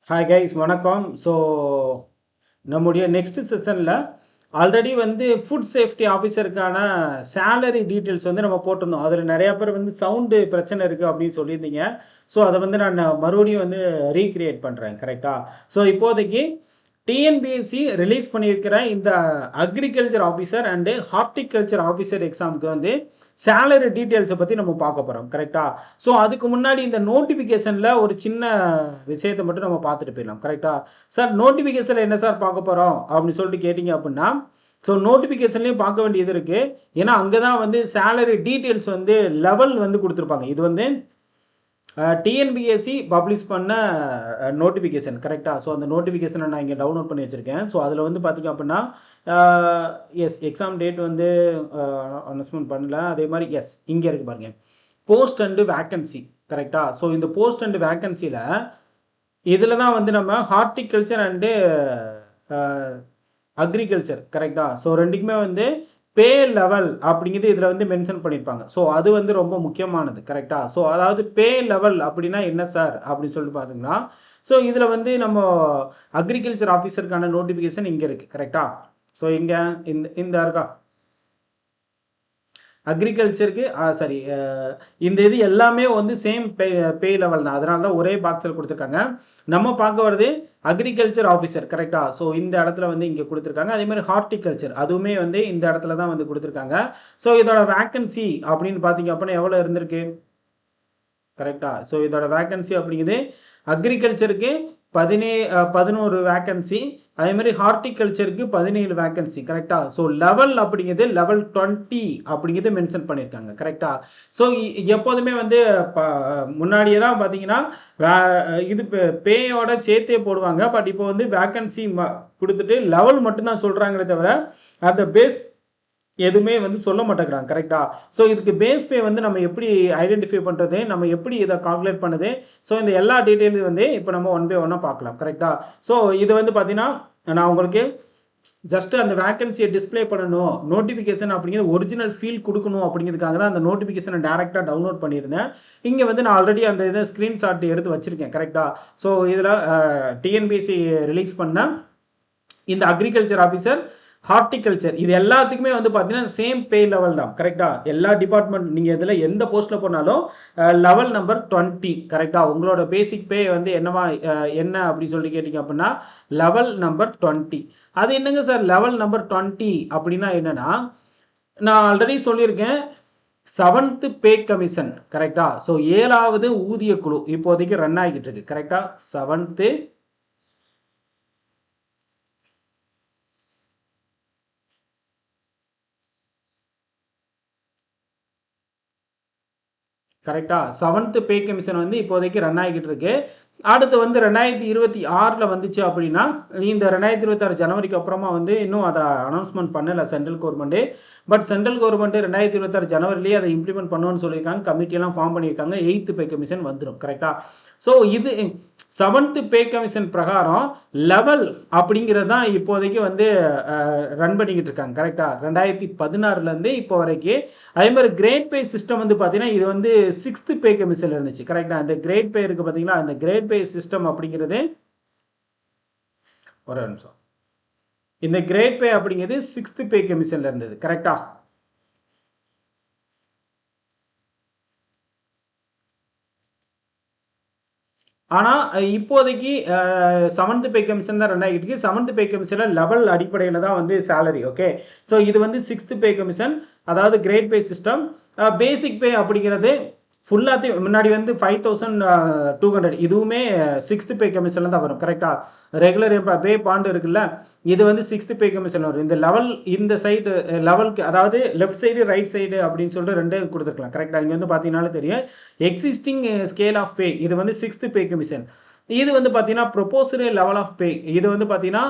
Hi guys வணக்கம். So நம்முடைய next செஷனில் ஆல்ரெடி வந்து ஃபுட் சேஃப்டி ஆஃபீஸருக்கான சேலரி டீட்டெயில்ஸ் வந்து நம்ம போட்டிருந்தோம். அதில் நிறையா பேர் வந்து சவுண்டு பிரச்சனை இருக்குது அப்படின்னு சொல்லியிருந்தீங்க. ஸோ அதை வந்து நான் மறுபடியும் வந்து ரீக்ரியேட் பண்ணுறேன். கரெக்டாக? ஸோ இப்போதைக்கு டிஎன்பிஎஸ்சி ரிலீஸ் பண்ணியிருக்கிற இந்த agriculture officer and horticulture officer எக்ஸாமுக்கு வந்து சேலரி டீட்டெயில்ஸை பற்றி நம்ம பார்க்க போகிறோம். கரெக்டாக? ஸோ அதுக்கு முன்னாடி இந்த நோட்டிஃபிகேஷனில் ஒரு சின்ன விஷயத்தை மட்டும் நம்ம பார்த்துட்டு போயிடலாம். கரெக்டாக? சார் நோட்டிஃபிகேஷனில் என்ன சார் பார்க்க போகிறோம் அப்படின்னு சொல்லிட்டு கேட்டிங்க அப்படின்னா, ஸோ நோட்டிஃபிகேஷன்லேயும் பார்க்க வேண்டியது இருக்குது. ஏன்னா அங்கே தான் வந்து சேலரி டீட்டெயில்ஸ் வந்து லெவல் வந்து கொடுத்துருப்பாங்க. இது வந்து டிஎன்பிஎஸ்சி பப்ளிஷ் பண்ண நோட்டிஃபிகேஷன். கரெக்டாக? ஸோ அந்த நோட்டிஃபிகேஷனை நான் இங்கே டவுன்லோட் பண்ணி வச்சுருக்கேன். ஸோ அதில் வந்து பார்த்திங்க அப்படின்னா எஸ் எக்ஸாம் டேட் வந்து அனௌன்ஸ்மெண்ட் பண்ணல. அதே மாதிரி எஸ் இங்கே இருக்குது பாருங்கள், போஸ்ட் அண்டு வேக்கன்சி. கரெக்டாக? ஸோ இந்த போஸ்ட் அண்டு வேக்கன்சியில் இதில் தான் வந்து நம்ம ஹார்டிகல்ச்சர் அண்டு அக்ரிகல்ச்சர். கரெக்டாக? ஸோ ரெண்டுக்குமே வந்து பே லெவல் அப்படிங்கிறது இதில் வந்து மென்ஷன் பண்ணியிருப்பாங்க. ஸோ அது வந்து ரொம்ப முக்கியமானது. கரெக்டாக? ஸோ அதாவது பே லெவல் அப்படின்னா என்ன சார் அப்படின்னு சொல்லிட்டு பார்த்தீங்கன்னா, ஸோ இதில் வந்து நம்ம அக்ரிகல்ச்சர் ஆஃபீஸருக்கான நோட்டிஃபிகேஷன் இங்கே இருக்குது. கரெக்டாக? ஸோ இங்கே இந்த இருக்கா அக்ரிகல்ச்சருக்கு சாரி இந்த இது எல்லாமே வந்து சேம் பே லெவல் தான். அதனால தான் ஒரே பாக்ஸில் கொடுத்துருக்காங்க. நம்ம பார்க்க வருது அக்ரிகல்ச்சர் ஆஃபீஸர். கரெக்டாக? ஸோ இந்த இடத்துல வந்து இங்கே கொடுத்துருக்காங்க. அதே மாதிரி ஹார்டிகல்ச்சர் அதுவுமே வந்து இந்த இடத்துல தான் வந்து கொடுத்துருக்காங்க. ஸோ இதோட வேக்கன்சி அப்படின்னு பார்த்தீங்க அப்படின்னா எவ்வளோ இருந்திருக்கு? கரெக்டாக? ஸோ இதோட வேக்கன்சி அப்படிங்கிறது அக்ரிகல்ச்சருக்கு 11 வேக்கன்சி, அதே மாதிரி ஹார்டிகல்ச்சருக்கு 17 வேக்கன்சி. கரெக்டாக? ஸோ லெவல் அப்படிங்கிறது லெவல் 20 அப்படிங்கிறது மென்ஷன் பண்ணியிருக்காங்க. கரெக்டாக? ஸோ எப்போதுமே வந்து முன்னாடியே தான் பார்த்தீங்கன்னா இது பேயோட சேர்த்தே போடுவாங்க. பட் இப்போ வந்து வேக்கன்சி கொடுத்துட்டு லெவல் மட்டும்தான் சொல்கிறாங்களே தவிர அந்த பேஸ் எதுவுமே வந்து சொல்ல மாட்டேங்கிறாங்க. கரெக்டாக? ஸோ இதுக்கு பேஸ் பே வந்து நம்ம எப்படி ஐடென்டிஃபை பண்ணுறது, நம்ம எப்படி இதை கால்குலேட் பண்ணுது, ஸோ இந்த எல்லா டீட்டெயிலும் வந்து இப்போ நம்ம ஒன் பை ஒன்னாக பார்க்கலாம். கரெக்டாக? ஸோ இது வந்து பார்த்தீங்கன்னா நான் உங்களுக்கு ஜஸ்ட்டு அந்த வேக்கன்சியை டிஸ்பிளே பண்ணணும், நோட்டிஃபிகேஷன் அப்படிங்கிறது ஒரிஜினல் ஃபீல் கொடுக்கணும் அப்படிங்கிறதுக்காக தான் அந்த நோட்டிஃபிகேஷனை டேரெக்டாக டவுன்லோட் பண்ணியிருந்தேன். இங்கே வந்து நான் ஆல்ரெடி அந்த இதை ஸ்க்ரீன்ஷாட் எடுத்து வச்சுருக்கேன். கரெக்டாக? ஸோ இதில் டிஎன்பிஎஸ்சி ரிலீஸ் பண்ண இந்த அக்ரிகல்ச்சர் ஆஃபீஸர், ஹார்டிகல்ச்சர் இது எல்லாத்துக்குமே வந்து பார்த்தீங்கன்னா சேம் பே லெவல் தான். கரெக்டாக? எல்லா டிபார்ட்மெண்ட் நீங்கள் இதில் எந்த போஸ்ட்டில் போனாலும் லெவல் நம்பர் 20. கரெக்டாக? உங்களோட பேசிக் பே வந்து என்ன அப்படின்னு சொல்லி கேட்டிங்க அப்படின்னா லெவல் நம்பர் 20. அது என்னங்க சார் லெவல் நம்பர் 20 அப்படின்னா என்னென்னா, நான் ஆல்ரெடி சொல்லியிருக்கேன் 7th பே கமிஷன். கரெக்டாக? ஸோ 7வது ஊதிய குழு இப்போதைக்கு ரன் ஆகிக்கிட்டு இருக்கு. கரெக்டாக? 7th கரெக்டாக? 7th பே கமிஷன் வந்து இப்போதைக்கு ரன் ஆகிக்கிட்டு இருக்கு. அடுத்து வந்து 2026 வந்துச்சு அப்படின்னா, இந்த 2026 ஜனவரிக்கு அப்புறமா வந்து இன்னும் அதை அனௌன்ஸ்மெண்ட் பண்ணலை central government. But central government 2026 ஜனவரிலேயே அதை இம்ப்ளிமெண்ட் பண்ணணும்னு சொல்லியிருக்காங்க. கமிட்டியெல்லாம் ஃபார்ம் பண்ணியிருக்காங்க. 8th பே கமிஷன் வந்துடும். கரெக்டாக? ஸோ இது 7th பே கமிஷன் பிரகாரம் லெவல் அப்படிங்கிறது தான் இப்போதைக்கு வந்து ரன் பண்ணிக்கிட்டு இருக்காங்க. கரெக்டாக? 2016 இப்போ வரைக்கும். அதே மாதிரி கிரேட் பே சிஸ்டம் வந்து பார்த்தீங்கன்னா இது வந்து 6th பே கமிஷனில் இருந்துச்சு. கரெக்டாக? அந்த கிரேட் பே இருக்குது பார்த்தீங்களா, அந்த கிரேட் பே சிஸ்டம் அப்படிங்கிறது ஒரு நிமிஷம், இந்த கிரேட் பே அப்படிங்கிறது 6th பே கமிஷனில் இருந்தது. கரெக்டாக? ஆனால் இப்போதைக்கு 7th பே கமிஷன் தான் ரன் ஆகிட்டு இருக்கு. 7th பே கமிஷனில் லெவல் அடிப்படையில் தான் வந்து சேலரி. ஓகே? ஸோ இது வந்து 6th பே கமிஷன், அதாவது கிரேட் பே சிஸ்டம். பேசிக் பே அப்படிங்கிறது ஃபுல்லாத்தையும் முன்னாடி வந்து 5200, இதுவுமே 6th பே கமிஷனில் தான் வரும். கரெக்டாக? ரெகுலர் பே பாண்டு இருக்குல்ல, இது வந்து 6th பே கமிஷன் வரும். இந்த லெவல் இந்த சைடு லெவலுக்கு, அதாவது லெஃப்ட் சைடு ரைட் சைடு அப்படின்னு சொல்லிட்டு ரெண்டே கொடுத்துருக்கலாம். கரெக்டாக? இங்கே வந்து பார்த்தீங்கன்னாலே தெரியும் எக்ஸிஸ்டிங் ஸ்கேல் ஆஃப் பே, இது வந்து 6th பே கமிஷன். இது வந்து பார்த்தீங்கன்னா ப்ரொபோஸ்டு லெவல் ஆஃப் பே, இது வந்து பார்த்தீங்கன்னா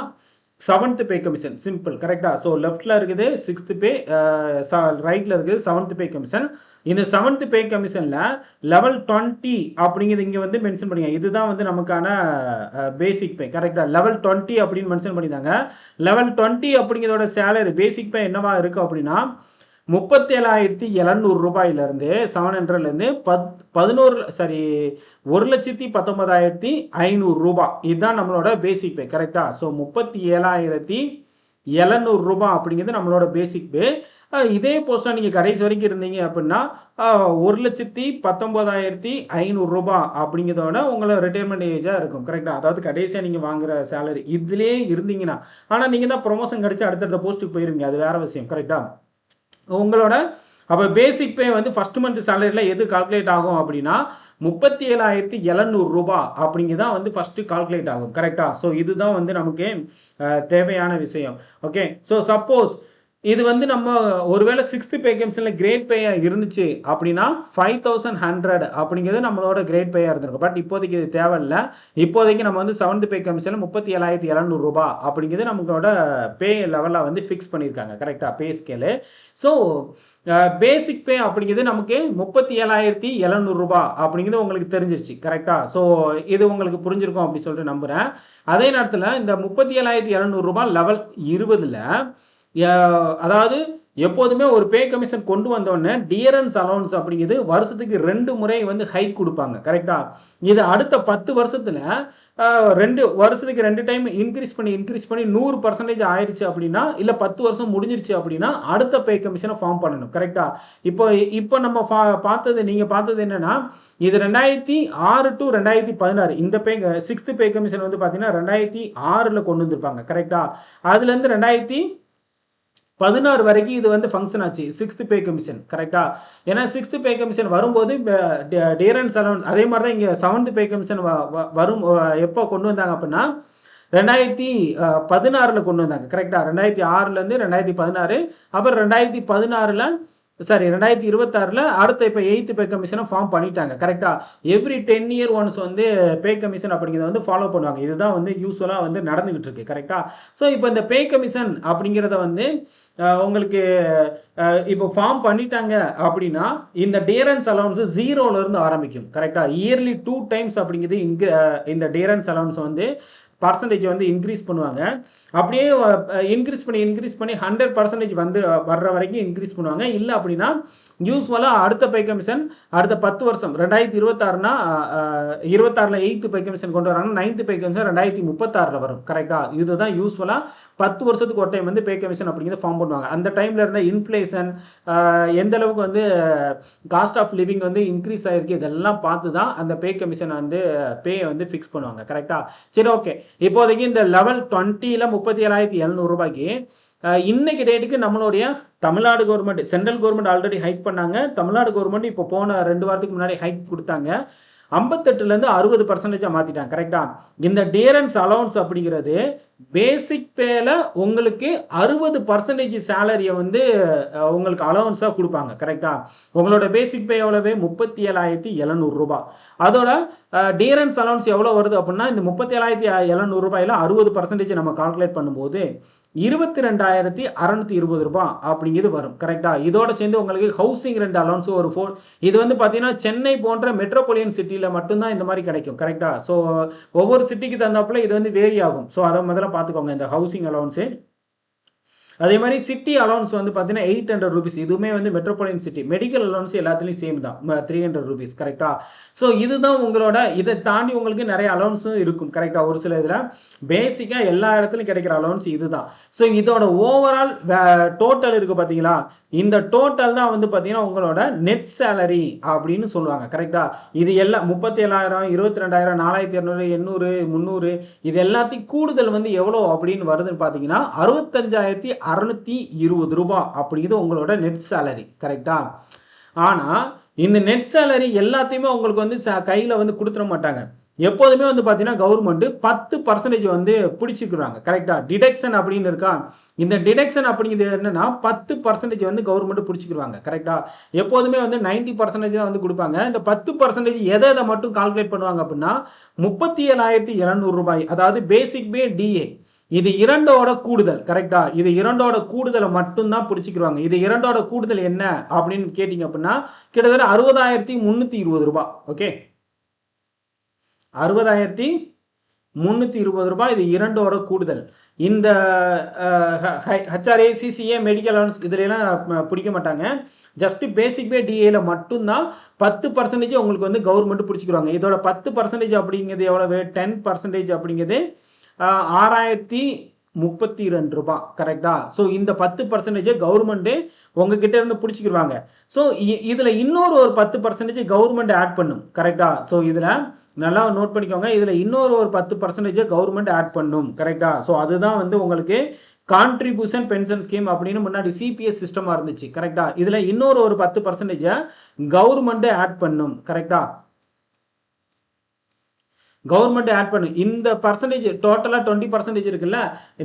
7th பே கமிஷன். சிம்பிள். கரெக்டாக? ஸோ லெஃப்டில் இருக்குது 6th பே, ரைட்டில் இருக்குது 7th பே கமிஷன். இந்த 7th பே கமிஷனில் லெவல் 20 அப்படிங்கிறது இங்கே வந்து மென்ஷன் பண்ணிங்க. இதுதான் வந்து நமக்கான பேசிக் பே. கரெக்டாக? லெவல் 20 அப்படின்னு மென்ஷன் பண்ணியிருந்தாங்க. லெவல் 20 அப்படிங்கிறதோட சேலரி பேசிக் பே என்னவா இருக்குது அப்படின்னா 37,700 ரூபாயிலிருந்து 700லேருந்து 1,19,500 ரூபாய் இதுதான் நம்மளோட பேசிக் பே கரெக்டா. ஸோ 37,700 ரூபாய் அப்படிங்கிறது நம்மளோட பேசிக் பே. இதே போஸ்ட்டாக நீங்கள் கடைசி வரைக்கும் இருந்தீங்க அப்படின்னா 1,19,500 ரூபாய் அப்படிங்கிறதோட உங்களை ரிட்டையர்மெண்ட் ஏஜாக இருக்கும் கரெக்டாக. அதாவது கடைசியாக நீங்கள் வாங்குற சேலரி இதுலேயே இருந்தீங்கன்னா, ஆனால் நீங்கள் தான் ப்ரொமோஷன் கிடச்சி அடுத்தடுத்த போஸ்ட்டுக்கு போயிருவீங்க, அது வேறு விஷயம் கரெக்டாக. உங்களோட அப்போ பேசிக் பே வந்து ஃபஸ்ட் மந்த் சேலரியில் எது கால்குலேட் ஆகும் அப்படின்னா 37,700 ரூபாய் அப்படிங்கிறதான் வந்து ஃபஸ்ட்டு கால்குலேட் ஆகும் கரெக்டாக. ஸோ இதுதான் வந்து நமக்கு தேவையான விஷயம். ஓகே, ஸோ சப்போஸ் இது வந்து நம்ம ஒருவேளை 6th பே கமிஷனில் கிரேட் பேயாக இருந்துச்சு அப்படின்னா 5,100 அப்படிங்கிறது நம்மளோட கிரேட் பேயாக இருந்திருக்கும். பட் இப்போதைக்கு இது தேவையில்லை. இப்போதைக்கு நம்ம வந்து 7th பே கமிஷனில் 37,700 ரூபாய் அப்படிங்கிறது நம்மளோட பே லெவலில் வந்து ஃபிக்ஸ் பண்ணியிருக்காங்க கரெக்டாக, பே ஸ்கேலு. ஸோ பேசிக் பே அப்படிங்கிறது நமக்கு 37,700 ரூபாய் அப்படிங்கிறது உங்களுக்கு தெரிஞ்சிருச்சு கரெக்டாக. ஸோ இது உங்களுக்கு புரிஞ்சிருக்கும் அப்படி சொல்லிட்டு நம்புகிறேன். அதே நேரத்தில் இந்த 37,700 ரூபாய் லெவல் 20ல் அதாவது எப்போதுமே ஒரு பே கமிஷன் கொண்டு வந்தோடனே டியரன்ஸ் அலௌன்ஸ் அப்படிங்கிறது வருஷத்துக்கு 2 முறை வந்து ஹைக் கொடுப்பாங்க கரெக்டா. இது அடுத்த 10 வருஷத்துல 2 வருஷத்துக்கு 2 டைம் இன்க்ரீஸ் பண்ணி 100% ஆயிடுச்சு அப்படின்னா, இல்லை 10 வருஷம் முடிஞ்சிருச்சு அப்படின்னா அடுத்த பே கமிஷனை ஃபார்ம் பண்ணணும் கரெக்டா. இப்போ நம்ம நீங்கள் பார்த்தது என்னன்னா, இது 2006 to 2016 இந்த 6th பே கமிஷன் வந்து பார்த்தீங்கன்னா 2006ல் கொண்டு வந்திருப்பாங்க கரெக்டா. அதுலேருந்து 2016 வரைக்கும் இது வந்து ஃபங்க்ஷன் ஆச்சு 6th பே கமிஷன் கரெக்டா. ஏன்னா 6th பே கமிஷன் வரும்போது டியரன்ஸ் அலௌன்ஸ் அதே மாதிரி தான் இங்கே 7th பே கமிஷன் வரும். எப்போ கொண்டு வந்தாங்க அப்படின்னா 2016ல் கொண்டு வந்தாங்க கரெக்டா. 2006லேருந்து 2016, அப்புறம் 2026ல் அடுத்த இப்போ 8th பே கமிஷனை ஃபார்ம் பண்ணிட்டாங்க கரெக்டா. எவ்ரி 10 year ஒன்ஸ் வந்து பே கமிஷன் அப்படிங்கிறத வந்து ஃபாலோ பண்ணுவாங்க. இதுதான் வந்து யூஸ்வலாக வந்து நடந்துகிட்டு இருக்கு கரெக்டா. ஸோ இப்போ இந்த பே கமிஷன் அப்படிங்கிறத வந்து உங்களுக்கு இப்போ ஃபார்ம் பண்ணிட்டாங்க அப்படின்னா இந்த டியரன்ஸ் அலௌன்ஸ் 0லேருந்து ஆரம்பிக்கும் கரெக்டா. இயர்லி 2 டைம்ஸ் அப்படிங்கிறது இந்த டியரன்ஸ் அலௌன்ஸ் வந்து பர்சன்டேஜ் வந்து இன்க்ரீஸ் பண்ணுவாங்க. அப்படியே இன்க்ரீஸ் பண்ணி 100% வந்து வர்ற வரைக்கும் இன்க்ரீஸ் பண்ணுவாங்க. இல்லை அப்படின்னா யூஸ்வலாக அடுத்த பே கமிஷன் அடுத்த 10 வருஷம் 2026னா 26ல் 8th பே கமிஷன் கொண்டு வராங்கன்னா 9th பே கமிஷன் 2036ல் வரும் கரெக்டாக. இதுதான் யூஸ்வலாக 10 வருஷத்துக்கு ஒரு டைம் வந்து பே கமிஷன் அப்படிங்கிறத ஃபார்ம் பண்ணுவாங்க. அந்த டைமில் இருந்த இன்ஃப்ளேஷன் எந்த அளவுக்கு வந்து காஸ்ட் ஆஃப் லிவிங் வந்து இன்க்ரீஸ் ஆகிருக்கு இதெல்லாம் பார்த்து தான் அந்த பே கமிஷன் வந்து பே வந்து ஃபிக்ஸ் பண்ணுவாங்க கரெக்டாக. சரி, ஓகே. இப்போதைக்கு இந்த லெவல் 20ல் 37,700 ரூபாய்க்கு இன்னைக்கு டேட்டுக்கு நம்மளுடைய Tamil Nadu government, central government already hike பண்ணாங்க. தமிழ்நாடு கவர்மெண்ட் இப்போ போன 2 வாரத்துக்கு முன்னாடி ஹைக் கொடுத்தாங்க. 58லேருந்து 60% மாற்றிட்டாங்க கரெக்டா. இந்த டியரன்ஸ் அலௌன்ஸ் அப்படிங்கிறது பேசிக் பேல உங்களுக்கு 60% சேலரியை வந்து உங்களுக்கு அலௌன்ஸாக கொடுப்பாங்க கரெக்டா. உங்களோட பேசிக் பே எவ்வளவு 37,700 ரூபாய். அதோட டியரன்ஸ் அலௌன்ஸ் எவ்வளோ வருது அப்படின்னா இந்த 37,700 ரூபாயில் 60% நம்ம கால்குலேட் பண்ணும்போது 22,620 ரூபாய் அப்படிங்கிறது வரும் கரெக்டா. இதோட சேர்ந்து உங்களுக்கு ஹவுசிங் ரெண்ட் அலௌன்ஸ் ஒரு 4, இது வந்து பார்த்தீங்கன்னா சென்னை போன்ற மெட்ரோபாலியன் சிட்டியில் மட்டும்தான் இந்த மாதிரி கிடைக்கும் கரெக்டா. ஸோ ஒவ்வொரு சிட்டிக்கு தகுந்தாப்புல இது வந்து வேரி ஆகும். ஸோ அதை முதல்ல பார்த்துக்கோங்க இந்த ஹவுசிங் அலௌன்ஸு. அதே மாதிரி சிட்டி அலௌன்ஸ் வந்து பார்த்தீங்கன்னா 800 ரூபீஸ். இதுவுமே வந்து மெட்ரோபாலியன் சிட்டி. மெடிக்கல் அலௌன்ஸ் எல்லாத்துலேயும் சேம் தான் 300 ரூபீஸ் கரெக்டா. ஸோ இதுதான் உங்களோட. இதை தாண்டி உங்களுக்கு நிறைய அலௌன்ஸும் இருக்கும் கரெக்டா. ஒரு சில இதில் பேசிக்காக எல்லா இடத்துலையும் கிடைக்கிற அலௌன்ஸ் இதுதான். ஸோ இதோட ஓவரால் டோட்டல் இருக்குது பார்த்தீங்களா, இந்த டோட்டல் தான் வந்து பார்த்தீங்கன்னா உங்களோட நெட் சேலரி அப்படின்னு சொல்லுவாங்க கரெக்டா. இது எல்லாம் 37,000, 22,000, 4,200, 800, 300 இது எல்லாத்தையும் கூடுதல் வந்து எவ்வளோ அப்படின்னு வருதுன்னு பார்த்தீங்கன்னா 65,620 ரூபாய் அப்படிங்கிறது உங்களோட நெட் சேலரி கரெக்டா. ஆனால் இந்த நெட் சேலரி எல்லாத்தையுமே உங்களுக்கு வந்து கையில் வந்து கொடுத்துட மாட்டாங்க. எப்போதுமே வந்து பார்த்தீங்கன்னா கவர்மெண்ட் 10% வந்து பிடிச்சிக்கிறாங்க கரெக்டா. டிடக்ஷன் அப்படின்னு இருக்கா, இந்த டிடக்ஷன் அப்படிங்கிறது என்னன்னா 10% வந்து கவர்மெண்ட் பிடிச்சிக்கிறாங்க கரெக்டா. எப்போதுமே வந்து 90% தான் வந்து கொடுப்பாங்க. இந்த 10% எதை மட்டும் கால்குலேட் பண்ணுவாங்க அப்படின்னா 37,700 ரூபாய், அதாவது பேசிக் பே டிஏ, இது இரண்டோட கூடுதல் கரெக்டா. இது இரண்டோட கூடுதலை மட்டும்தான் பிடிச்சிக்கிறாங்க. இது இரண்டோட கூடுதல் என்ன அப்படின்னு கேட்டிங்க அப்படின்னா கிட்டத்தட்ட 60,320 ரூபாய். ஓகே, 60,320 ரூபாய் இது இரண்டோட கூடுதல். இந்த ஹெச்ஆர்ஏ சிசிஏ மெடிக்கல் அலவன்ஸ் இதுலாம் பிடிக்க மாட்டாங்க. ஜஸ்ட் பேசிக் பே டிஏல மட்டும்தான் 10% உங்களுக்கு வந்து கவர்மெண்ட் பிடிச்சிக்கிறாங்க. இதோட 10% அப்படிங்கிறது எவ்வளவு? 10% அப்படிங்கிறது 6032 ரூபாய். கரெக்டா? ஸோ இந்த 10% கவர்மெண்ட் உங்ககிட்ட இருந்து பிடிச்சிக்கிடுவாங்க. ஸோ இதுல இன்னொரு ஒரு 10% கவர்மெண்ட் ஆட் பண்ணும். கரெக்டா? ஸோ இதுல நல்லா நோட் பண்ணிக்கோங்க. இதுல இன்னொரு ஒரு 10% கவர்மெண்ட் ஆட் பண்ணும். கரெக்டா? ஸோ அதுதான் வந்து உங்களுக்கு கான்ட்ரிபியூஷன் பென்ஷன் ஸ்கீம் அப்படின்னு முன்னாடி சிபிஎஸ் சிஸ்டமா இருந்துச்சு. கரெக்டா? இதுல இன்னொரு ஒரு 10% கவர்மெண்ட் ஆட் பண்ணும். கரெக்டா? கவர்மெண்ட் ஆட் பண்ணும். இந்த பர்சன்டேஜ் டோட்டலாக 20% இருக்குல்ல,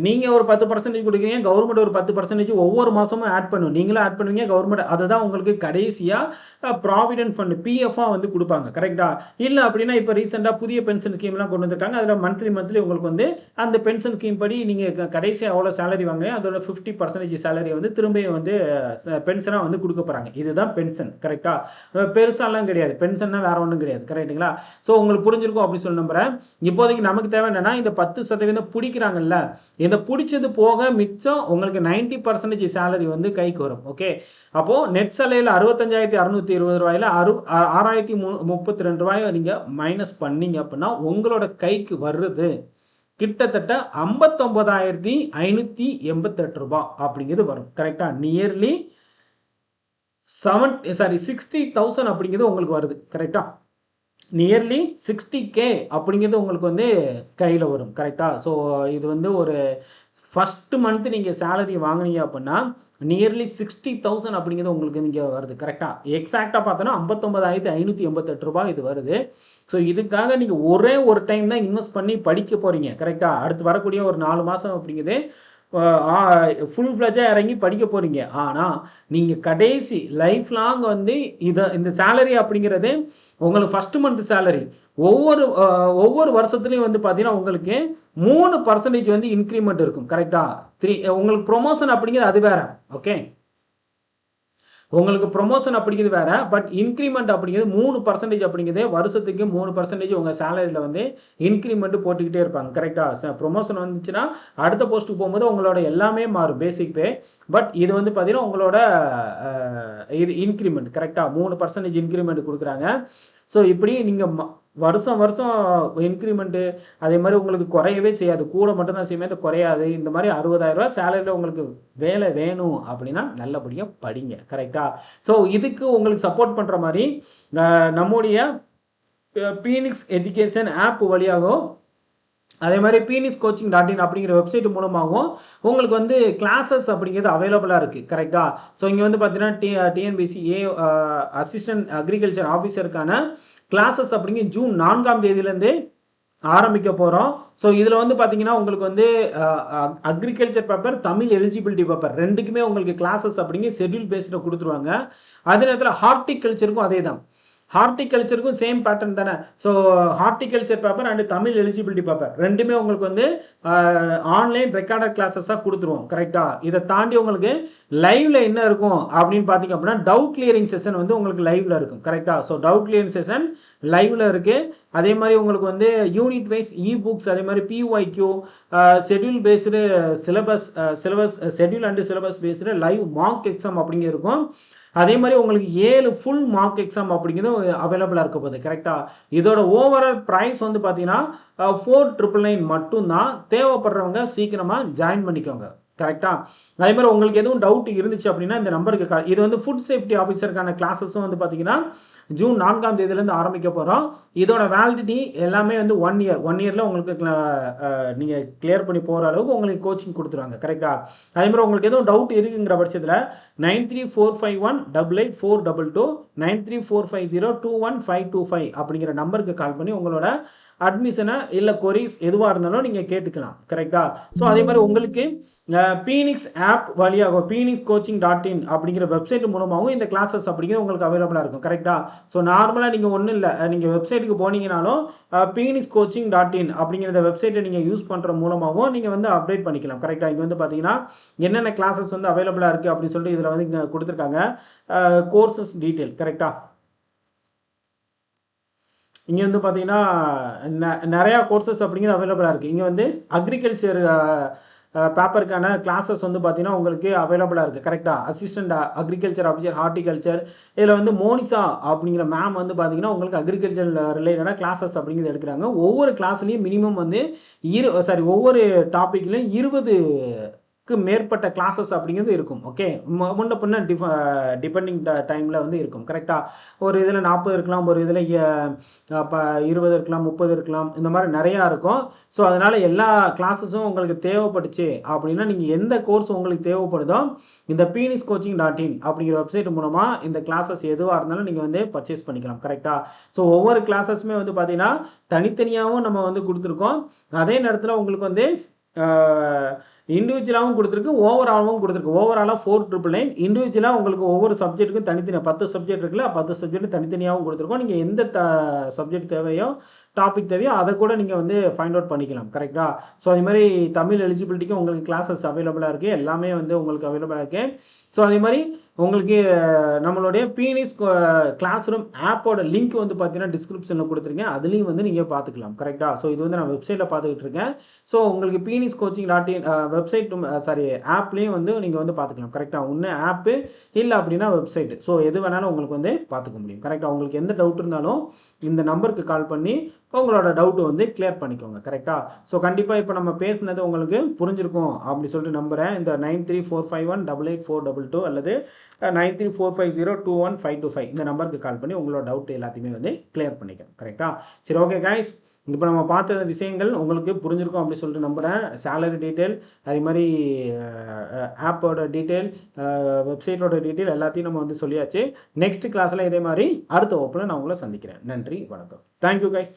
நீங்கள் ஒரு 10% கொடுக்குறீங்க, கவர்மெண்ட் ஒரு 10% ஒவ்வொரு மாதமும் ஆட் பண்ணும். நீங்களும் ஆட் பண்ணுவீங்க, கவர்மெண்ட் அதுதான் உங்களுக்கு கடைசியாக ப்ராவிடென்ட் ஃபண்ட் பிஎஃபாக வந்து கொடுப்பாங்க. கரெக்டா? இல்லை அப்படின்னா இப்போ ரீசெண்டாக புதிய பென்ஷன் ஸ்கீம்லாம் கொண்டு வந்திருக்காங்க. அதில் மந்த்லி உங்களுக்கு வந்து அந்த பென்ஷன் ஸ்கீம் படி நீங்கள் கடைசியாக எவ்வளோ சேலரி வாங்குறீங்க அதோட 50% சேலரியை வந்து திரும்பியும் வந்து பென்ஷனாக வந்து கொடுக்க போகிறாங்க. இதுதான் பென்ஷன். கரெக்டா? பெருசாலாம் கிடையாது. பென்ஷன்னா வேற ஒன்றும் கிடையாது. கரெக்டுங்களா? ஸோ உங்களுக்கு புரிஞ்சிருக்கும் அப்படின்னு சொல்லி நம்புறேன். இப்போதைக்கு நமக்கு தேவை என்னன்னா இந்த 10% பிடிக்கிறாங்கல்ல, இந்த பிடிச்சது போக மிச்சம் உங்களுக்கு 90% சேலரி வந்து கைக்கு வரும். ஓகே, அப்போ நெட் சேலரியில் 65,620 ரூபாயில 6,032 ரூபாயை நீங்க மைனஸ் பண்ணீங்க அப்படின்னா உங்களோட கைக்கு வர்றது கிட்டத்தட்ட 59,588 ரூபாய் அப்படிங்கிறது வரும். கரெக்டா? நியர்லி 60,000 அப்படிங்கிறது உங்களுக்கு வருது. கரெக்டா? நியர்லி 60K அப்படிங்கிறது உங்களுக்கு வந்து கையில் வரும். கரெக்டாக? ஸோ இது வந்து ஒரு ஃபஸ்ட்டு மந்த்து நீங்கள் சேலரி வாங்கினீங்க அப்படின்னா நியர்லி 60,000 அப்படிங்கிறது உங்களுக்கு இங்கே வருது. கரெக்டாக? எக்ஸாக்டாக பார்த்தோன்னா 59,588 ரூபாய் இது வருது. ஸோ இதுக்காக நீங்கள் ஒரே ஒரு டைம் தான் இன்வெஸ்ட் பண்ணி படிக்க போகிறீங்க. கரெக்டாக? அடுத்து வரக்கூடிய ஒரு 4 மாதம் அப்படிங்கிறது ஃபுல் ஃப்ளெஜாக இறங்கி படிக்க போகிறீங்க. ஆனால் நீங்கள் கடைசி லைஃப் லாங் வந்து இந்த சேலரி அப்படிங்கிறது உங்களுக்கு ஃபஸ்ட்டு மந்த் சேலரி ஒவ்வொரு வருஷத்துலையும் வந்து பார்த்தீங்கன்னா உங்களுக்கு 3% வந்து இன்க்ரிமெண்ட் இருக்கும். கரெக்டாக? உங்களுக்கு ப்ரொமோஷன் அப்படிங்கிறது அது வேற. ஓகே, உங்களுக்கு ப்ரொமோஷன் அப்படிங்கிறது வேற, பட் இன்க்ரிமெண்ட் அப்படிங்கிறது 3% அப்படிங்கிறது வருஷத்துக்கு 3% உங்கள் சேலரியில் வந்து இன்க்ரிமெண்ட் போட்டுக்கிட்டே இருப்பாங்க. கரெக்டாக? ப்ரொமோஷன் வந்துச்சுன்னா அடுத்த போஸ்ட்டுக்கு போகும்போது உங்களோட எல்லாமே மாறும் பேசிக் பே. பட் இது வந்து பார்த்தீங்கன்னா உங்களோட இது இன்க்ரிமெண்ட். கரெக்டாக? 3% இன்க்ரிமெண்ட் கொடுக்குறாங்க. ஸோ இப்படி நீங்கள் வருஷம் இன்க்ரிமெண்ட்டு அதே மாதிரி உங்களுக்கு குறையவே செய்யாது, கூட மட்டும்தான் செய்யுமே, குறையாது. இந்த மாதிரி 60,000 ரூபா சேலரியில் உங்களுக்கு வேலை வேணும் அப்படின்னா நல்லபடியாக படிங்க. கரெக்டாக? ஸோ இதுக்கு உங்களுக்கு சப்போர்ட் பண்ணுற மாதிரி நம்முடைய பீனிக்ஸ் எஜுகேஷன் ஆப் வழியாகவும் அதே மாதிரி phoenixcoaching.in அப்படிங்கிற வெப்சைட் மூலமாகவும் உங்களுக்கு வந்து கிளாஸஸ் அப்படிங்கிறது அவைலபிளாக இருக்குது. கரெக்டாக? ஸோ இங்கே வந்து பார்த்தீங்கன்னா டிஎன்பிஎஸ்சி அசிஸ்டன்ட் அக்ரிகல்ச்சர் ஆஃபீஸருக்கான கிளாஸஸ் அப்படிங்கிற ஜூன் 4ஆம் தேதியிலேருந்து ஆரம்பிக்க போகிறோம். ஸோ இதில் வந்து பார்த்தீங்கன்னா உங்களுக்கு வந்து agriculture paper, Tamil eligibility paper ரெண்டுக்குமே உங்களுக்கு கிளாஸஸ் அப்படிங்கிற ஷெட்யூல் பேஸில் கொடுத்துருவாங்க. அதே நேரத்தில் ஹார்டிகல்ச்சருக்கும் அதே தான். ஹார்டிகல்ச்சருக்கும் சேம் பேட்டர்ன் தானே. So horticulture paper and Tamil eligibility paper ரெண்டுமே உங்களுக்கு வந்து ஆன்லைன் ரெக்கார்டட் கிளாஸஸாக கொடுத்துருவோம். கரெக்டாக? இதை தாண்டி உங்களுக்கு லைவ்ல என்ன இருக்கும் அப்படின்னு பார்த்தீங்க அப்படின்னா டவுட் கிளியரிங் செஷன் வந்து உங்களுக்கு லைவ்ல இருக்கும். கரெக்டாக? ஸோ டவுட் கிளியரிங் செஷன் லைவ்ல இருக்கு. அதே மாதிரி உங்களுக்கு வந்து யூனிட் வைஸ் இ புக்ஸ், அதே மாதிரி PYQ, schedule based syllabus schedule and syllabus based live mark exam அப்படிங்க இருக்கும். அதே மாதிரி உங்களுக்கு 7 ஃபுல் மார்க் எக்ஸாம் அப்படிங்கிறது அவைலபிளாக இருக்க போகுது. கரெக்டாக? இதோட ஓவரால் ப்ரைஸ் வந்து பார்த்தீங்கன்னா 4,999 மட்டும்தான். தேவைப்படுறவங்க சீக்கிரமாக ஜாயின் பண்ணிக்கோங்க. கரெக்டாக? அதே மாதிரி உங்களுக்கு எதுவும் டவுட் இருந்துச்சு அப்படின்னா இந்த நம்பருக்கு இது வந்து ஃபுட் சேஃப்டி ஆஃபீஸருக்கான கிளாஸஸும் வந்து பார்த்தீங்கன்னா ஜூன் 4ஆம் தேதியிலேருந்து ஆரம்பிக்க போகிறோம். இதோட வேலிடிட்டி எல்லாமே வந்து 1 இயர். 1 இயரில் உங்களுக்கு நீங்கள் கிளியர் பண்ணி போகிற அளவுக்கு உங்களுக்கு கோச்சிங் கொடுத்துருவாங்க. கரெக்டாக? அதே மாதிரி உங்களுக்கு எதுவும் டவுட் இருக்குங்கிற பட்சத்தில் 9345188422 9345021525 அப்படிங்கிற நம்பருக்கு கால் பண்ணி உங்களோட அட்மிஷனை இல்லை கொரிஸ் எதுவாக இருந்தாலும் நீங்கள் கேட்டுக்கலாம். கரெக்டாக? ஸோ அதே மாதிரி உங்களுக்கு பீனிக்ஸ் ஆப் வழியாகவும் phoenixcoaching.in அப்படிங்கிற வெப்சைட் மூலமாகவும் இந்த கிளாஸஸ் அப்படிங்கிறது உங்களுக்கு அவைலபிளாக இருக்கும். கரெக்டாக? ஸோ நார்மலாக நீங்கள் ஒன்றும் இல்லை, நீங்கள் வெப்சைட்டுக்கு போனீங்கனாலும் phoenixcoaching.in அப்படிங்கிற வெப்சைட்டை நீங்கள் யூஸ் பண்ணுற மூலமாகவும் நீங்கள் வந்து அப்டேட் பண்ணிக்கலாம். கரெக்டாக? இங்கே வந்து பார்த்தீங்கன்னா என்னென்ன கிளாஸஸ் வந்து அவைலபிளாக இருக்குது அப்படின்னு சொல்லிட்டு இதில் வந்து இங்கே கொடுத்துருக்காங்க கோர்சஸ் டீட்டெயில். கரெக்டாக? இங்கே வந்து பார்த்தீங்கன்னா நிறையா கோர்சஸ் அப்படிங்கிறது அவைலபிளாக இருக்குது. இங்கே வந்து அக்ரிகல்ச்சர் பேப்பருக்கான கிளாஸஸ் வந்து பார்த்தீங்கன்னா உங்களுக்கு அவைலபிளாக இருக்குது கரெக்டாக. அசிஸ்டன்ட் அக்ரிகல்ச்சர் ஆஃபீஸர் ஹார்டிகல்ச்சர் இதில் வந்து மோனிஷா அப்படிங்கிற மேம் வந்து பார்த்தீங்கன்னா உங்களுக்கு அக்ரிகல்ச்சர் ரிலேட்டடாக கிளாஸஸ் அப்படிங்கிறது எடுக்கிறாங்க. ஒவ்வொரு கிளாஸ்லேயும் மினிமம் வந்து ஒவ்வொரு டாப்பிக்லையும் 20க்கு மேற்பட்ட கிளாஸஸ் அப்படிங்கிறது இருக்கும். ஓகே, முன்ன பின்ன டிபெண்டிங் டைமில் வந்து இருக்கும் கரெக்டாக. ஒரு இதில் 40 இருக்கலாம், ஒரு இதில் 20 இருக்கலாம், 30 இருக்கலாம், இந்த மாதிரி நிறையா இருக்கும். ஸோ அதனால் எல்லா கிளாஸஸும் உங்களுக்கு தேவைப்பட்டுச்சு அப்படின்னா நீங்கள் எந்த கோர்ஸ் உங்களுக்கு தேவைப்படுதோ இந்த pniscoaching.in அப்படிங்கிற வெப்சைட் மூலமாக இந்த கிளாஸஸ் எதுவாக இருந்தாலும் நீங்கள் வந்து பர்ச்சேஸ் பண்ணிக்கலாம் கரெக்டாக. ஸோ ஒவ்வொரு கிளாஸஸுமே வந்து பார்த்தீங்கன்னா தனித்தனியாகவும் நம்ம வந்து கொடுத்துருக்கோம். அதே நேரத்தில் உங்களுக்கு வந்து இண்டிவிஜுவலாகவும் கொடுத்துருக்கு, ஓவராலாகவும் கொடுத்துருக்கு. ஓவராலாக 4,999, இண்டிவிஜுவலாக உங்களுக்கு ஒவ்வொரு சப்ஜெக்ட்டுக்கும் தனித்தனியாக 10 சப்ஜெக்ட் இருக்குல்ல, 10 சப்ஜெக்ட் தனித்தனியாகவும் கொடுத்துருக்கோம். நீங்கள் எந்த சப்ஜெக்ட் தேவையோ டாபிக் தேவையோ அதை கூட நீங்கள் வந்து ஃபைண்ட் அவுட் பண்ணிக்கலாம் கரெக்டாக. ஸோ அதே மாதிரி தமிழ் எலிஜிபிலிட்டிக்கும் உங்களுக்கு கிளாஸஸ் அவைலபிளாக இருக்குது, எல்லாமே வந்து உங்களுக்கு அவைலபிளாக இருக்குது. ஸோ அதே மாதிரி உங்களுக்கு நம்மளுடைய பீனிஸ் கிளாஸ் ரூம் ஆப்போட லிங்க் வந்து பார்த்தீங்கன்னா டிஸ்கிரிப்ஷனில் கொடுத்துருக்கேன், அதுலேயும் வந்து நீங்கள் பார்த்துக்கலாம் கரெக்டாக. ஸோ இது வந்து நான் வெப்சைட்டில் பார்த்துக்கிட்டு இருக்கேன். ஸோ உங்களுக்கு pniscoaching.in வெப்சைட் ஆப்லேயும் வந்து நீங்கள் வந்து பார்த்துக்கலாம் கரெக்டாக. ஒன்று ஆப்பு இல்லை அப்படின்னா வெப்சைட். ஸோ எது வேணாலும் உங்களுக்கு வந்து பார்த்துக்க முடியும் கரெக்டாக. உங்களுக்கு எந்த டவுட் இருந்தாலும் இந்த நம்பருக்கு கால் பண்ணி உங்களோட டவுட்டு வந்து கிளியர் பண்ணிக்கோங்க கரெக்டாக. ஸோ கண்டிப்பாக இப்போ நம்ம பேசுனது உங்களுக்கு புரிஞ்சிருக்கும் அப்படி சொல்லிட்டு நம்புகிறேன். இந்த 9345188422 அல்லது 9345021525 இந்த நம்பருக்கு கால் பண்ணி உங்களோட டவுட் எல்லாத்தையுமே வந்து கிளியர் பண்ணிக்கோங்க கரெக்டாக. சரி, ஓகே கைஸ், இப்போ நம்ம பார்த்த விஷயங்கள் உங்களுக்கு புரிஞ்சிருக்கும் அப்படி சொல்லிட்டு நம்புகிறேன். சேலரி டீட்டெயில், அதே மாதிரி ஆப்போட டீட்டெயில், வெப்சைட்டோட டீட்டெயில் எல்லாத்தையும் நம்ம வந்து சொல்லியாச்சு. நெக்ஸ்ட் கிளாஸில் இதே மாதிரி அடுத்த வகுப்பில் நான் உங்களை சந்திக்கிறேன். நன்றி, வணக்கம். Thank you guys.